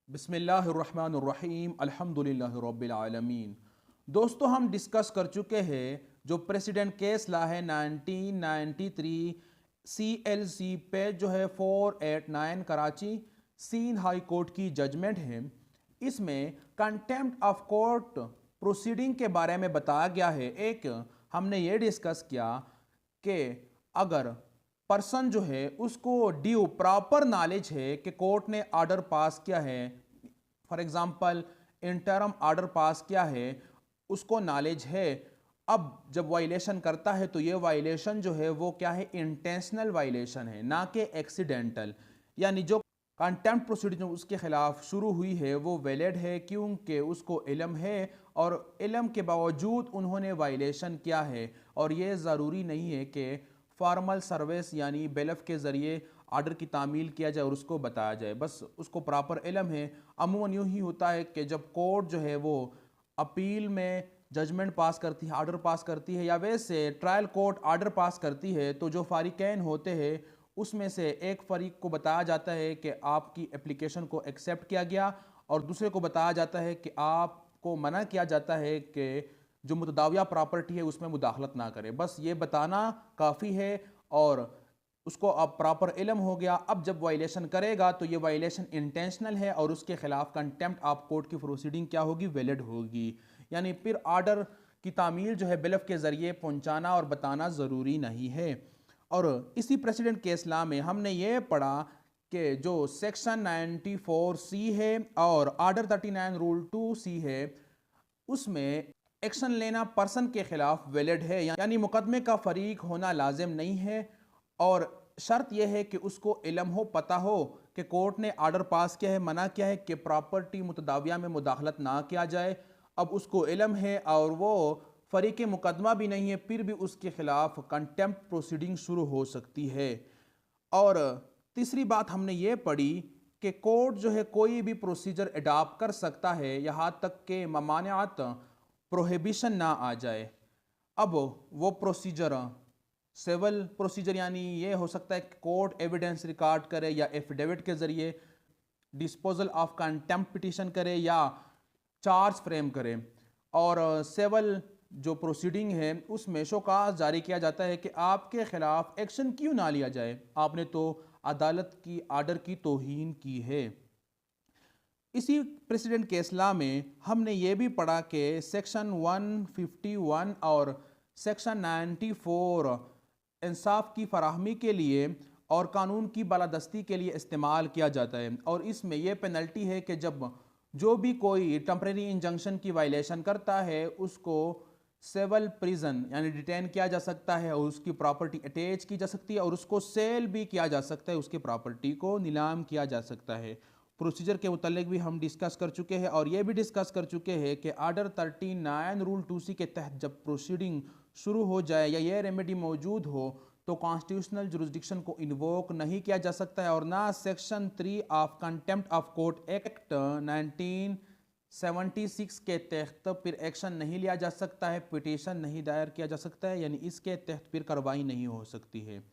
बिस्मिल्लाहिर्रहमानिर्रहीम अल्हम्दुलिल्लाहि रब्बिल आलमीन। दोस्तों, हम डिस्कस कर चुके हैं जो प्रेसिडेंट केस ला है 1993 CLC पे जो है 489 कराची सिंध हाई कोर्ट की जजमेंट है। इसमें कंटेम्प्ट ऑफ कोर्ट प्रोसीडिंग के बारे में बताया गया है। एक हमने ये डिस्कस किया कि अगर पर्सन जो है उसको ड्यू प्रॉपर नॉलेज है कि कोर्ट ने ऑर्डर पास किया है, for example interim order pass किया है, उसको नॉलेज है। अब जब वायलेशन करता है तो ये वायलेशन जो है वो क्या है, इंटेंशनल वायलेशन है, ना कि एक्सीडेंटल। यानी जो कंटेम्प्ट प्रोसीडिंग उसके खिलाफ शुरू हुई है वो वैलिड है क्योंकि उसको इल्म है और इल्म के बावजूद उन्होंने वायलेशन किया है। और ये ज़रूरी नहीं है कि फॉर्मल सर्विस यानी बेलफ के ज़रिए आर्डर की तामील किया जाए और उसको बताया जाए, बस उसको प्रॉपर इल्म है। अमूमन यूँ ही होता है कि जब कोर्ट जो है वो अपील में जजमेंट पास करती है, ऑर्डर पास करती है, या वैसे ट्रायल कोर्ट ऑर्डर पास करती है, तो जो फ़ारिकैन होते हैं उसमें से एक फ़रीक को बताया जाता है कि आपकी एप्लीकेशन को एक्सेप्ट किया गया और दूसरे को बताया जाता है कि आपको मना किया जाता है कि जो मुतदाविया प्रॉपर्टी है उसमें मुदाखलत ना करे। बस ये बताना काफ़ी है और उसको अब प्रॉपर इल्म हो गया। अब जब वायलेशन करेगा तो ये वायलेशन इंटेंशनल है और उसके खिलाफ कंटेम्प्ट ऑफ कोर्ट की प्रोसीडिंग क्या होगी, वैलिड होगी। यानी फिर ऑर्डर की तामील जो है बिलफ के ज़रिए पहुंचाना और बताना ज़रूरी नहीं है। और इसी प्रेसिडेंट केस लॉ में हमने ये पढ़ा कि जो सेक्शन 94C है और ऑर्डर 39 रूल 2C है, उसमें एक्शन लेना पर्सन के खिलाफ वैलिड है, यानी मुकदमे का फरीक होना लाजिम नहीं है। और शर्त यह है कि उसको इल्म हो, पता हो कि कोर्ट ने ऑर्डर पास किया है, मना किया है कि प्रॉपर्टी मुतदाविया में मुदाखलत ना किया जाए। अब उसको इल्म है और वो फरीक मुकदमा भी नहीं है, फिर भी उसके खिलाफ कंटेम्प्ट प्रोसीडिंग शुरू हो सकती है। और तीसरी बात हमने ये पढ़ी कि कोर्ट जो है कोई भी प्रोसीजर अडॉप्ट कर सकता है यहाँ तक कि ममानियात प्रोहिबिशन ना आ जाए। अब वो प्रोसीजर सिविल प्रोसीजर, यानी ये हो सकता है कि कोर्ट एविडेंस रिकॉर्ड करे या एफिडेविट के ज़रिए डिस्पोजल ऑफ कंटेम्प्ट पिटीशन करे या चार्ज फ्रेम करे। और सिविल जो प्रोसीडिंग है उसमें शोकाज जारी किया जाता है कि आपके खिलाफ एक्शन क्यों ना लिया जाए, आपने तो अदालत की आर्डर की तौहीन की है। इसी प्रेसिडेंट केस लॉ में हमने ये भी पढ़ा कि सेक्शन 151 और सेक्शन 94 इंसाफ की फराहमी के लिए और कानून की बालादस्ती के लिए इस्तेमाल किया जाता है। और इसमें यह पेनल्टी है कि जब जो भी कोई टेम्परेरी इंजंक्शन की वायलेशन करता है उसको सिविल प्रिजन यानी डिटेन किया जा सकता है और उसकी प्रॉपर्टी अटैच की जा सकती है और उसको सेल भी किया जा सकता है, उसकी प्रॉपर्टी को नीलाम किया जा सकता है। प्रोसीजर के मुतालिक भी हम डिस्कस कर चुके हैं और ये भी डिस्कस कर चुके हैं कि ऑर्डर 39 रूल 2C के तहत जब प्रोसीडिंग शुरू हो जाए या ये रेमेडी मौजूद हो तो कॉन्स्टिट्यूशनल जुरिस्डिक्शन को इन्वोक नहीं किया जा सकता है और ना section 3 of contempt of court act 1976 के तहत फिर एक्शन नहीं लिया जा सकता है, पिटीशन नहीं दायर किया जा सकता है, यानी इसके तहत फिर कार्रवाई नहीं हो सकती है।